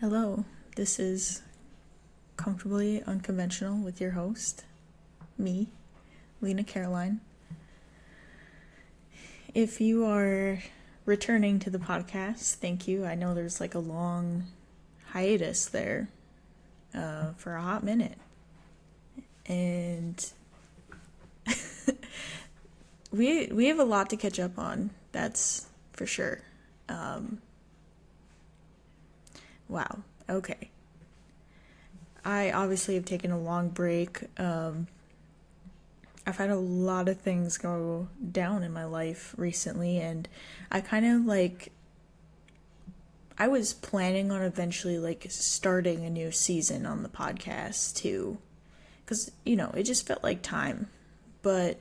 Hello, this is Comfortably Unconventional with your host, me, Lena Caroline. If you are returning to the podcast, thank you. I know there's like a long hiatus there for a hot minute. And we have a lot to catch up on, that's for sure. Wow, okay. I obviously have taken a long break. I've had a lot of things go down in my life recently, and I was planning on eventually starting a new season on the podcast too, because it just felt like time, but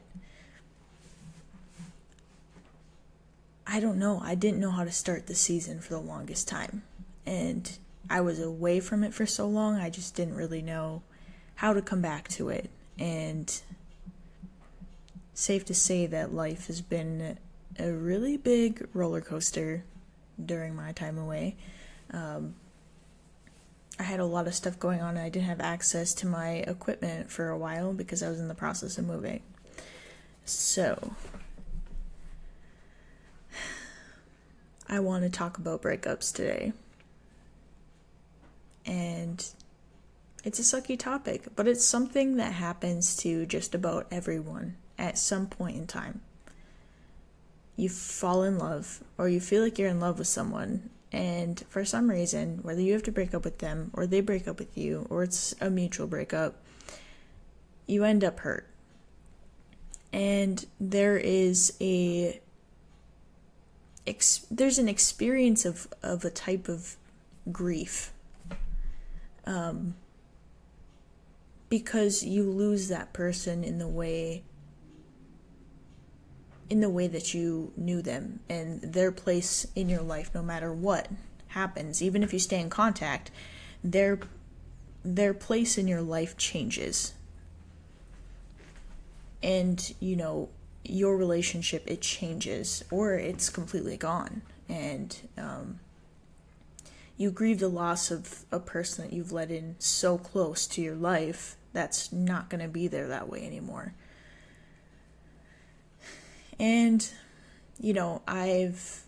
I don't know, I didn't know how to start the season for the longest time, and I was away from it for so long, I just didn't really know how to come back to it. And safe to say that life has been a really big roller coaster during my time away. I had a lot of stuff going on, and I didn't have access to my equipment for a while because I was in the process of moving. So, I want to talk about breakups today. And it's a sucky topic, but it's something that happens to just about everyone at some point in time. You fall in love, or you feel like you're in love with someone, and for some reason, whether you have to break up with them, or they break up with you, or it's a mutual breakup, you end up hurt. And there's an experience of a type of grief. Because you lose that person in the way that you knew them, and their place in your life, no matter what happens, even if you stay in contact, their place in your life changes. And, your relationship, it changes, or it's completely gone. And, you grieve the loss of a person that you've let in so close to your life that's not going to be there that way anymore. And, I've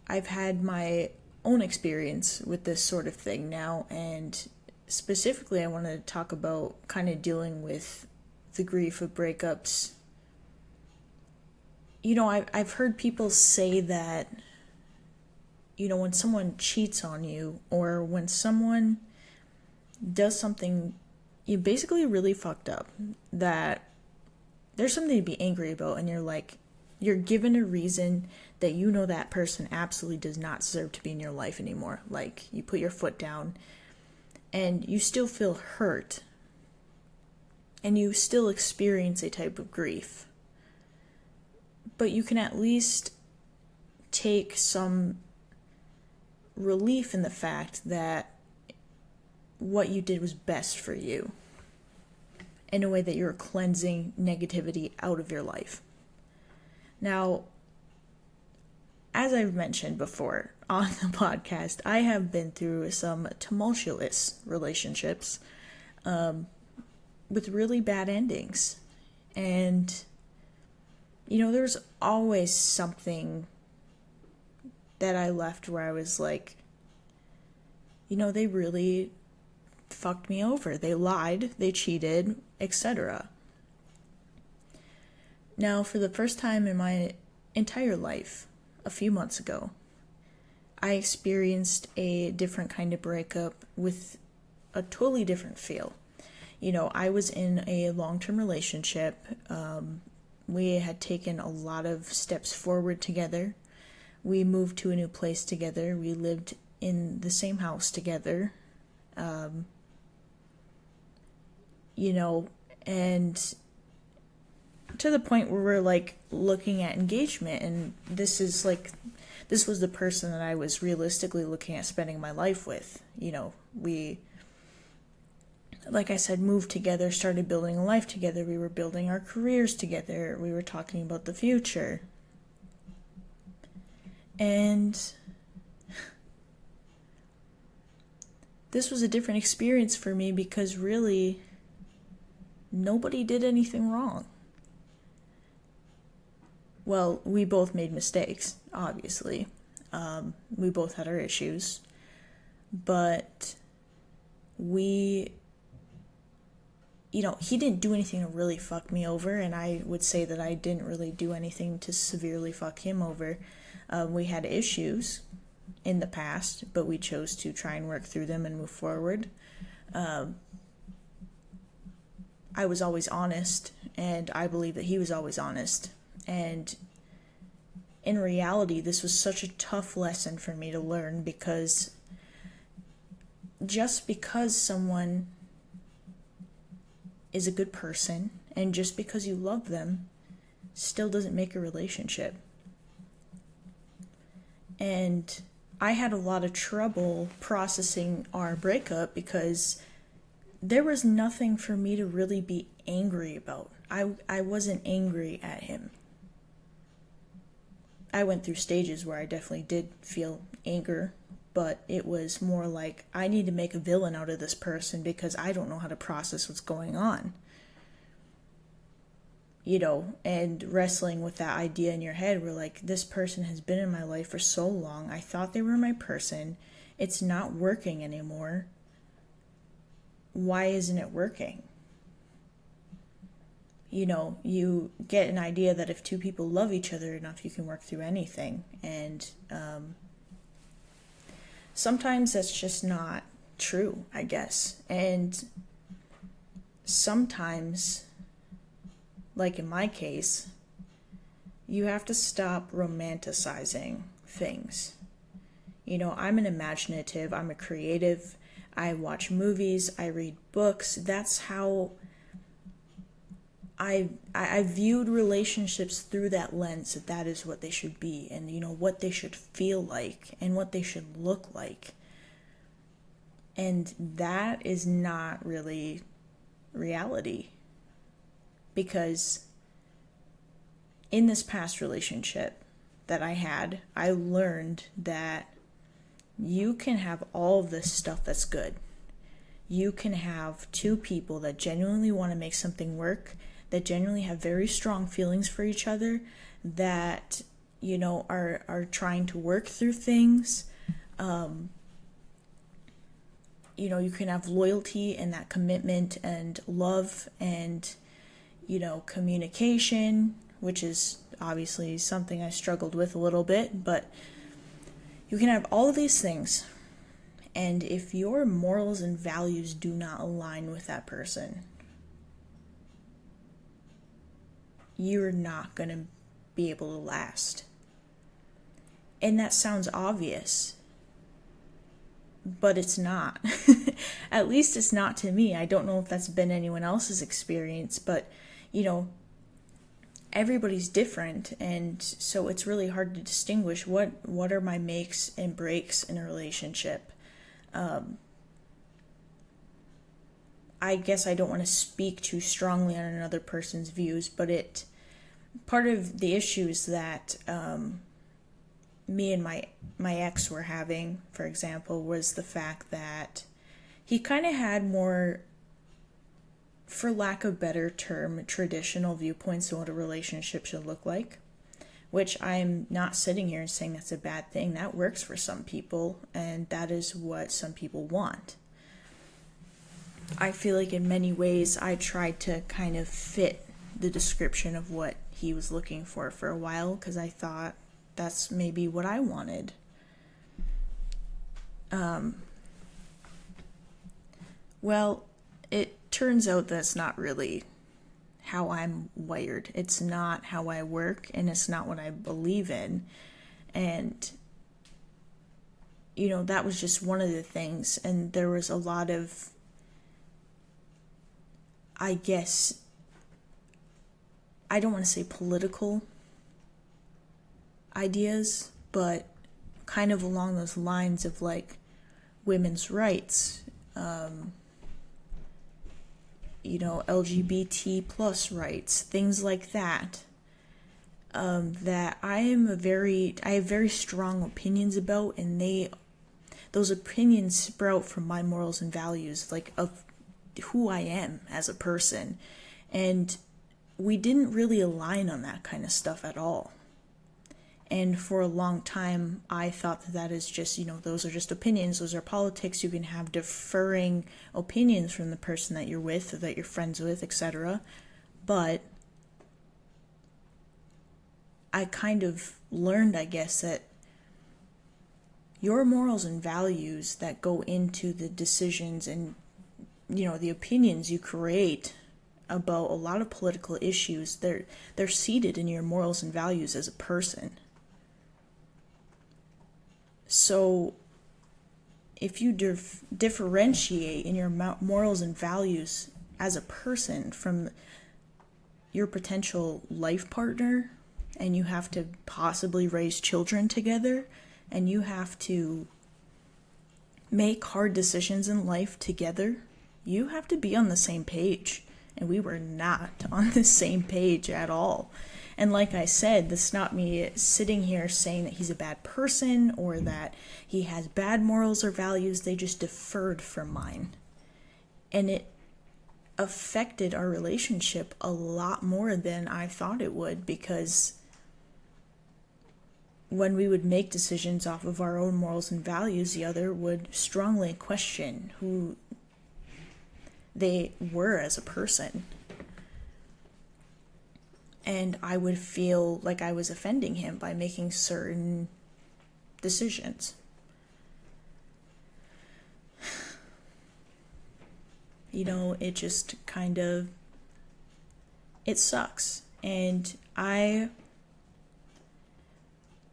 had my own experience with this sort of thing now, and specifically I want to talk about kind of dealing with the grief of breakups. I've heard people say that when someone cheats on you, or when someone does something you basically really fucked up, that there's something to be angry about, and you're given a reason that that person absolutely does not deserve to be in your life anymore. Like, you put your foot down, and you still feel hurt, and you still experience a type of grief. But you can at least take some relief in the fact that what you did was best for you, in a way that you're cleansing negativity out of your life. Now, as I've mentioned before on the podcast, I have been through some tumultuous relationships with really bad endings. And, there's always something that I left where I was like, they really fucked me over. They lied, they cheated, etc. Now, for the first time in my entire life, a few months ago, I experienced a different kind of breakup with a totally different feel. I was in a long-term relationship. We had taken a lot of steps forward together. We moved to a new place together. We lived in the same house together. And to the point where we're looking at engagement, and this was the person that I was realistically looking at spending my life with. We, like I said, moved together, started building a life together. We were building our careers together. We were talking about the future. And this was a different experience for me because really nobody did anything wrong. Well, we both made mistakes, obviously. We both had our issues. But he didn't do anything to really fuck me over, and I would say that I didn't really do anything to severely fuck him over. We had issues in the past, but we chose to try and work through them and move forward. I was always honest, and I believe that he was always honest. And in reality, this was such a tough lesson for me to learn, because just because someone is a good person and just because you love them still doesn't make a relationship. And I had a lot of trouble processing our breakup because there was nothing for me to really be angry about. I wasn't angry at him. I went through stages where I definitely did feel anger, but it was more like, I need to make a villain out of this person because I don't know how to process what's going on. And wrestling with that idea in your head where, like, this person has been in my life for so long. I thought they were my person. It's not working anymore. Why isn't it working? You get an idea that if two people love each other enough, you can work through anything. And sometimes that's just not true, I guess. And sometimes, like in my case, you have to stop romanticizing things. I'm an imaginative, I'm a creative, I watch movies, I read books. That's how I viewed relationships through that lens, that is what they should be, and what they should feel like and what they should look like. And that is not really reality, because in this past relationship that I had, I learned that you can have all of this stuff that's good. You can have two people that genuinely want to make something work, that genuinely have very strong feelings for each other, that, are trying to work through things. You can have loyalty and that commitment and love and, communication, which is obviously something I struggled with a little bit, but you can have all of these things. And if your morals and values do not align with that person, you're not going to be able to last. And that sounds obvious, but it's not. At least it's not to me. I don't know if that's been anyone else's experience, but, everybody's different, and so it's really hard to distinguish what are my makes and breaks in a relationship. I guess I don't want to speak too strongly on another person's views, but part of the issues that me and my ex were having, for example, was the fact that he kind of had more, for lack of a better term, traditional viewpoints on what a relationship should look like, which I'm not sitting here and saying that's a bad thing. That works for some people, and that is what some people want. I feel like in many ways I tried to kind of fit the description of what he was looking for a while, because I thought that's maybe what I wanted. Well, it turns out that's not really how I'm wired. It's not how I work, and it's not what I believe in. And, that was just one of the things. And there was a lot of, I guess, I don't want to say political ideas, but kind of along those lines of, like, women's rights, LGBT plus rights, things like that, that I have very strong opinions about, and those opinions sprout from my morals and values, like of who I am as a person. And we didn't really align on that kind of stuff at all. And for a long time, I thought that that is just, those are just opinions. Those are politics. You can have differing opinions from the person that you're with or that you're friends with, etc. But I kind of learned, I guess, that your morals and values that go into the decisions and, the opinions you create about a lot of political issues, they're seated in your morals and values as a person. So if you differentiate in your morals and values as a person from your potential life partner, and you have to possibly raise children together, and you have to make hard decisions in life together, you have to be on the same page. And we were not on the same page at all. And like I said, this is not me sitting here saying that he's a bad person or that he has bad morals or values. They just differed from mine. And it affected our relationship a lot more than I thought it would, because when we would make decisions off of our own morals and values, the other would strongly question who they were as a person. And I would feel like I was offending him by making certain decisions. It just kind of, it sucks. And I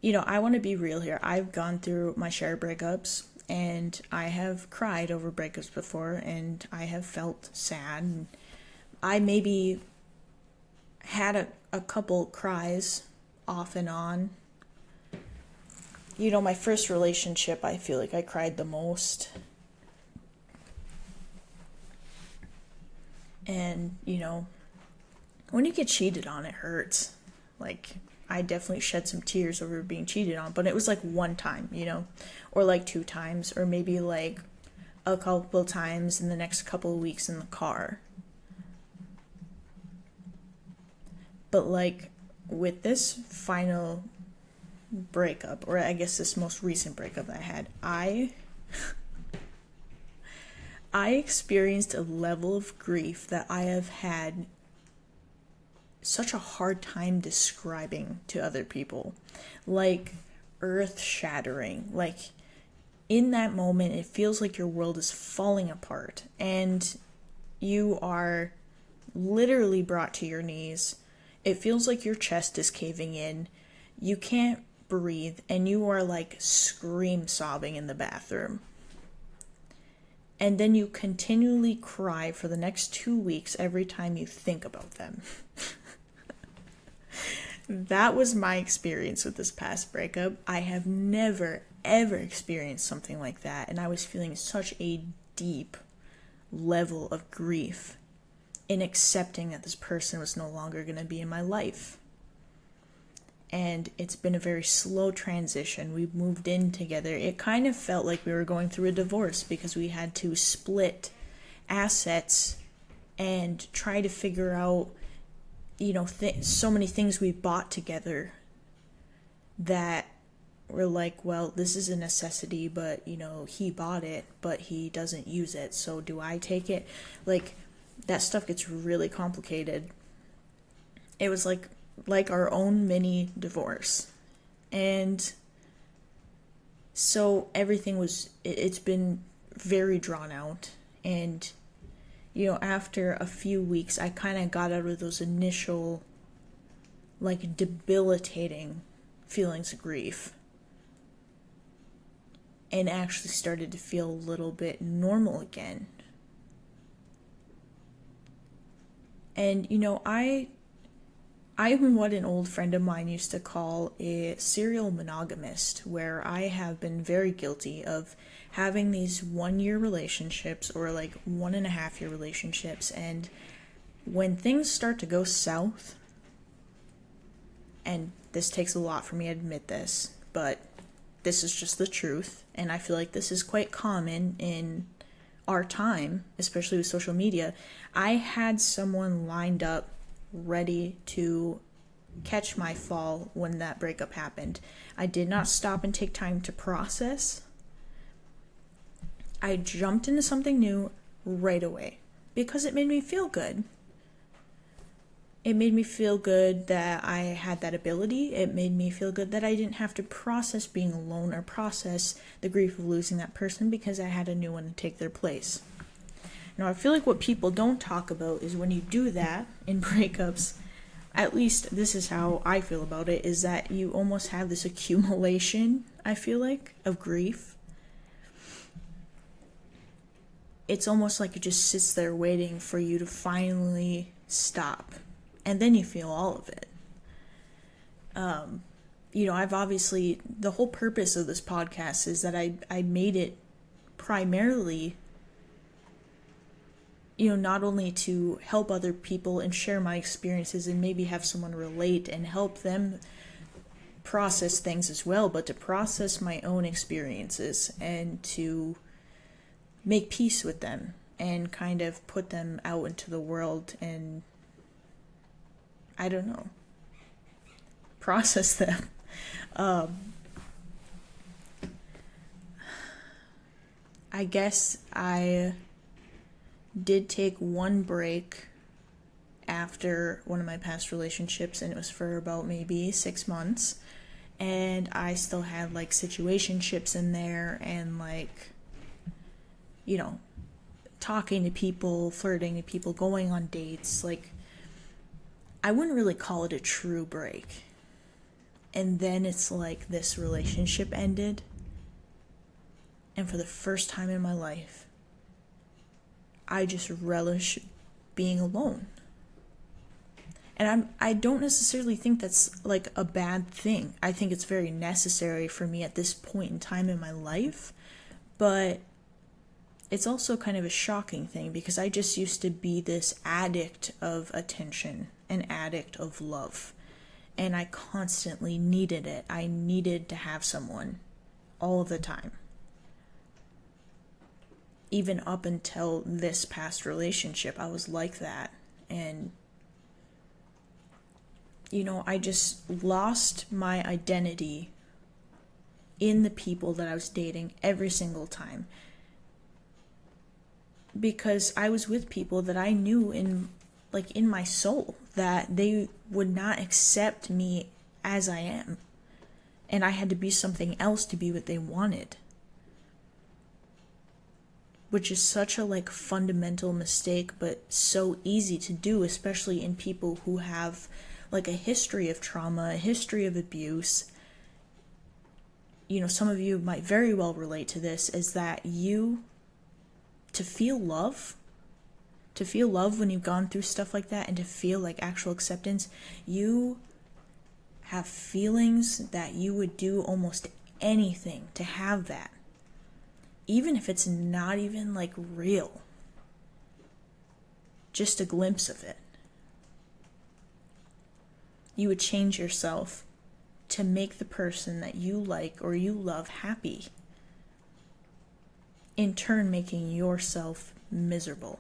want to be real here. I've gone through my share of breakups, and I have cried over breakups before, and I have felt sad. And I maybe had a couple cries off and on. My first relationship, I feel like I cried the most. And, when you get cheated on, it hurts. Like, I definitely shed some tears over being cheated on, but it was like one time, or like 2 times, or maybe like a couple times in the next couple of weeks in the car. But like with this final breakup, or I guess this most recent breakup that I had, I experienced a level of grief that I have had such a hard time describing to other people. Like earth-shattering. Like in that moment, it feels like your world is falling apart, and you are literally brought to your knees. It feels like your chest is caving in. You can't breathe, and you are like scream sobbing in the bathroom. And then you continually cry for the next 2 weeks every time you think about them. That was my experience with this past breakup. I have never, ever experienced something like that. And I was feeling such a deep level of grief in accepting that this person was no longer going to be in my life. And it's been a very slow transition. We moved in together. It kind of felt like we were going through a divorce, because we had to split assets and try to figure out, so many things we bought together that were like, well, this is a necessity, but, he bought it, but he doesn't use it, so do I take it? Like, that stuff gets really complicated. It was like our own mini divorce. And so everything it's been very drawn out. And, after a few weeks, I kind of got out of those initial, like, debilitating feelings of grief, and actually started to feel a little bit normal again. And, I'm what an old friend of mine used to call a serial monogamist, where I have been very guilty of having these 1-year relationships, or like 1.5-year relationships, and when things start to go south, and this takes a lot for me to admit this, but this is just the truth, and I feel like this is quite common in our time, especially with social media. I had someone lined up ready to catch my fall when that breakup happened. I did not stop and take time to process. I jumped into something new right away because it made me feel good. It made me feel good that I had that ability. It made me feel good that I didn't have to process being alone or process the grief of losing that person because I had a new one to take their place. Now, I feel like what people don't talk about is when you do that in breakups, at least this is how I feel about it, is that you almost have this accumulation, I feel like, of grief. It's almost like it just sits there waiting for you to finally stop. And then you feel all of it. I've obviously, the whole purpose of this podcast is that I made it primarily, not only to help other people and share my experiences and maybe have someone relate and help them process things as well, but to process my own experiences and to make peace with them and kind of put them out into the world and, I don't know, process them. I guess I did take one break after one of my past relationships, and it was for about maybe 6 months, and I still had like situationships in there and like, talking to people, flirting to people, going on dates. Like, I wouldn't really call it a true break. And then it's like this relationship ended. And for the first time in my life, I just relish being alone. And I don't necessarily think that's like a bad thing. I think it's very necessary for me at this point in time in my life. But it's also kind of a shocking thing because I just used to be this addict of attention, an addict of love. And I constantly needed it. I needed to have someone all the time. Even up until this past relationship, I was like that. And, I just lost my identity in the people that I was dating every single time. Because I was with people that I knew in my soul that they would not accept me as I am. And I had to be something else to be what they wanted. Which is such a fundamental mistake, but so easy to do, especially in people who have a history of trauma, a history of abuse. Some of you might very well relate to this, is that to feel love when you've gone through stuff like that and to feel actual acceptance, you have feelings that you would do almost anything to have that. Even if it's not even real. Just a glimpse of it. You would change yourself to make the person that you like or you love happy. In turn, making yourself miserable.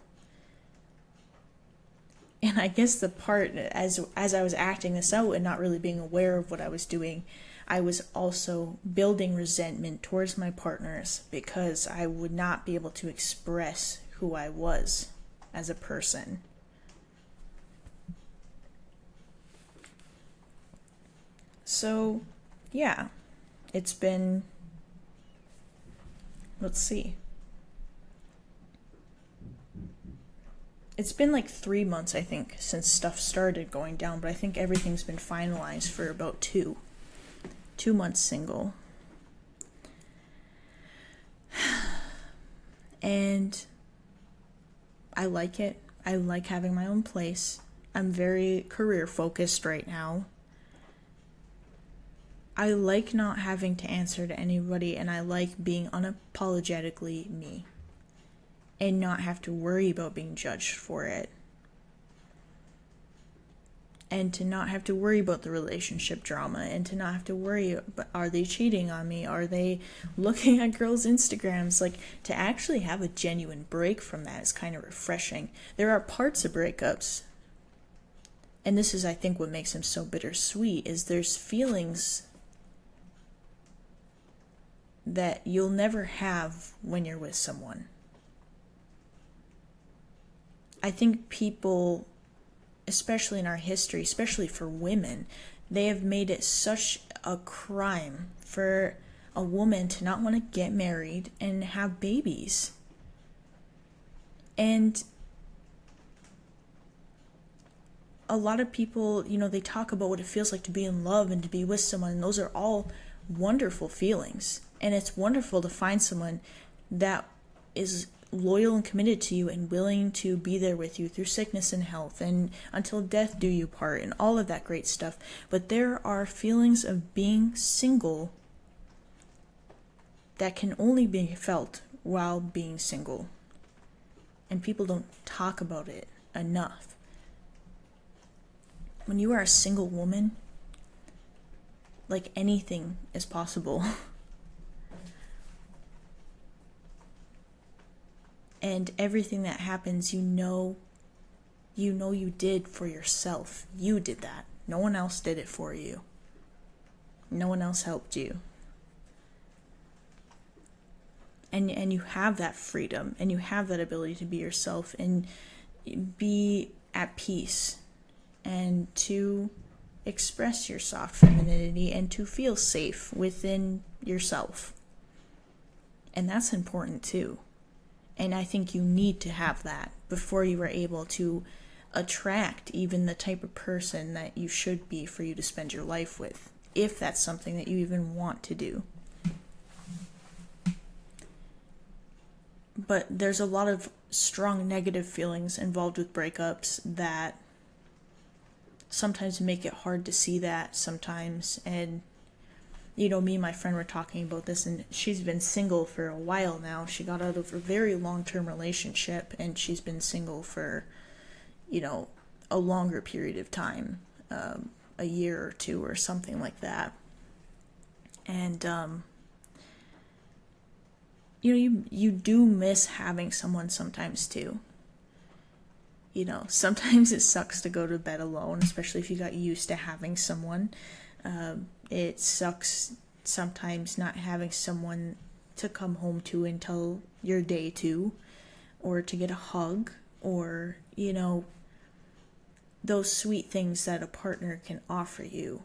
And I guess the part, as I was acting this out and not really being aware of what I was doing, I was also building resentment towards my partners because I would not be able to express who I was as a person. So, yeah, it's been, let's see. It's been 3 months, I think, since stuff started going down, but I think everything's been finalized for about 2 months single. And I like it. I like having my own place. I'm very career focused right now. I like not having to answer to anybody, and I like being unapologetically me and not have to worry about being judged for it. and to not have to worry about the relationship drama, and to not have to worry about, are they cheating on me, are they looking at girls' Instagrams, like to actually have a genuine break from that is kind of refreshing. There are parts of breakups, and this is I think what makes them so bittersweet, is there's feelings that you'll never have when you're with someone. I think people, especially in our history, especially for women, they have made it such a crime for a woman to not want to get married and have babies. And a lot of people, they talk about what it feels like to be in love and to be with someone, and those are all wonderful feelings. And it's wonderful to find someone that is loyal and committed to you and willing to be there with you through sickness and health and until death do you part and all of that great stuff. But there are feelings of being single that can only be felt while being single. And people don't talk about it enough. When you are a single woman, like anything is possible. And everything that happens, you know you did for yourself. You did that. No one else did it for you. No one else helped you. And you have that freedom, and you have that ability to be yourself and be at peace, and to express your soft femininity, and to feel safe within yourself. And that's important too. And I think you need to have that before you are able to attract even the type of person that you should be for you to spend your life with, if that's something that you even want to do. But there's a lot of strong negative feelings involved with breakups that sometimes make it hard to see that sometimes. And me and my friend were talking about this, and she's been single for a while now. She got out of a very long-term relationship, and she's been single for, a longer period of time, a year or two or something like that. And, you do miss having someone sometimes too. Sometimes it sucks to go to bed alone, especially if you got used to having someone. It sucks sometimes not having someone to come home to until your day to, or to get a hug, or, those sweet things that a partner can offer you.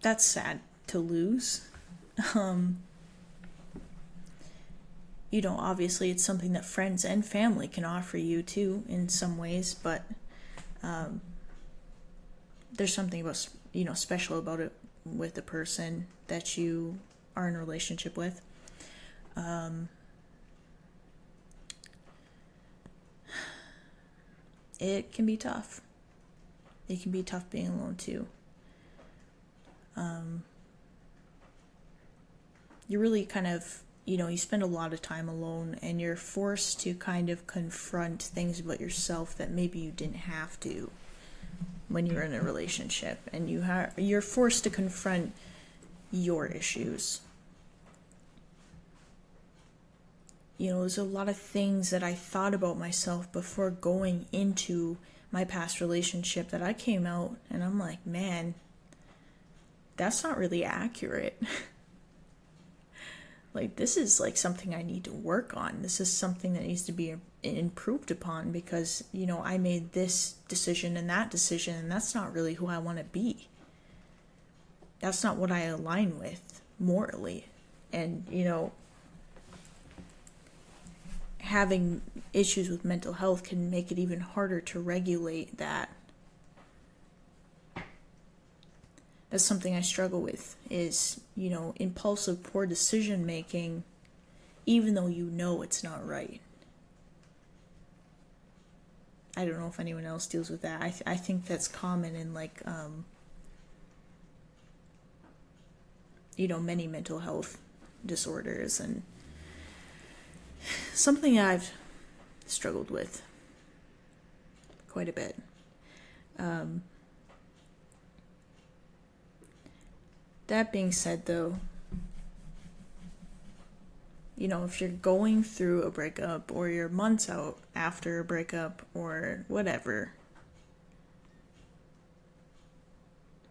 That's sad to lose. Obviously it's something that friends and family can offer you too in some ways, but there's something about special about it with the person that you are in a relationship with. It can be tough. It can be tough being alone too. You really kind of, you spend a lot of time alone, and you're forced to kind of confront things about yourself that maybe you didn't have to when you're in a relationship, and you're forced to confront your issues. There's a lot of things that I thought about myself before going into my past relationship that I came out and I'm like, man, that's not really accurate. Like, this is like something I need to work on. This is something that needs to be improved upon, because, I made this decision and that decision, and that's not really who I want to be. That's not what I align with morally. And, having issues with mental health can make it even harder to regulate that. That's something I struggle with, is, impulsive, poor decision making, even though it's not right. I don't know if anyone else deals with that. I think that's common in many mental health disorders, and something I've struggled with quite a bit. That being said, though, if you're going through a breakup or you're months out after a breakup or whatever,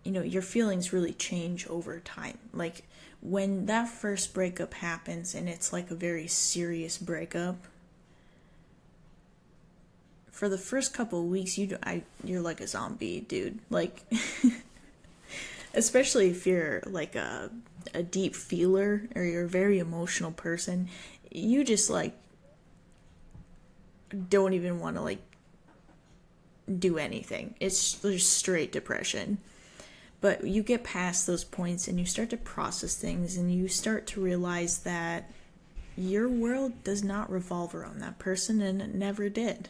your feelings really change over time. Like, when that first breakup happens and it's like a very serious breakup, for the first couple of weeks, you're like a zombie, dude. Like, especially if you're like a deep feeler or you're a very emotional person, you just like don't even want to like do anything. It's just straight depression. But you get past those points and you start to process things and you start to realize that your world does not revolve around that person, and it never did.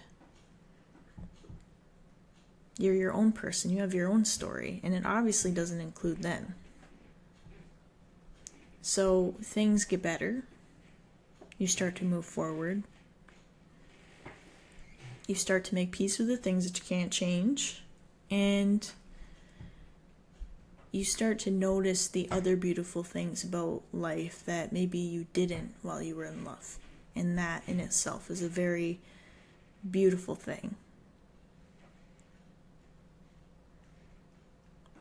You're your own person. You have your own story, and it obviously doesn't include them. So things get better. You start to move forward. You start to make peace with the things that you can't change. And you start to notice the other beautiful things about life that maybe you didn't while you were in love. And that in itself is a very beautiful thing.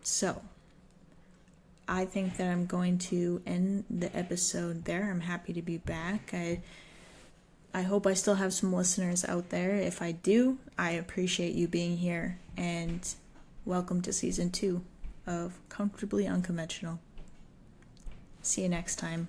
So, I think that I'm going to end the episode there. I'm happy to be back. I hope I still have some listeners out there. If I do, I appreciate you being here, and welcome to season 2 of Comfortably Unconventional. See you next time.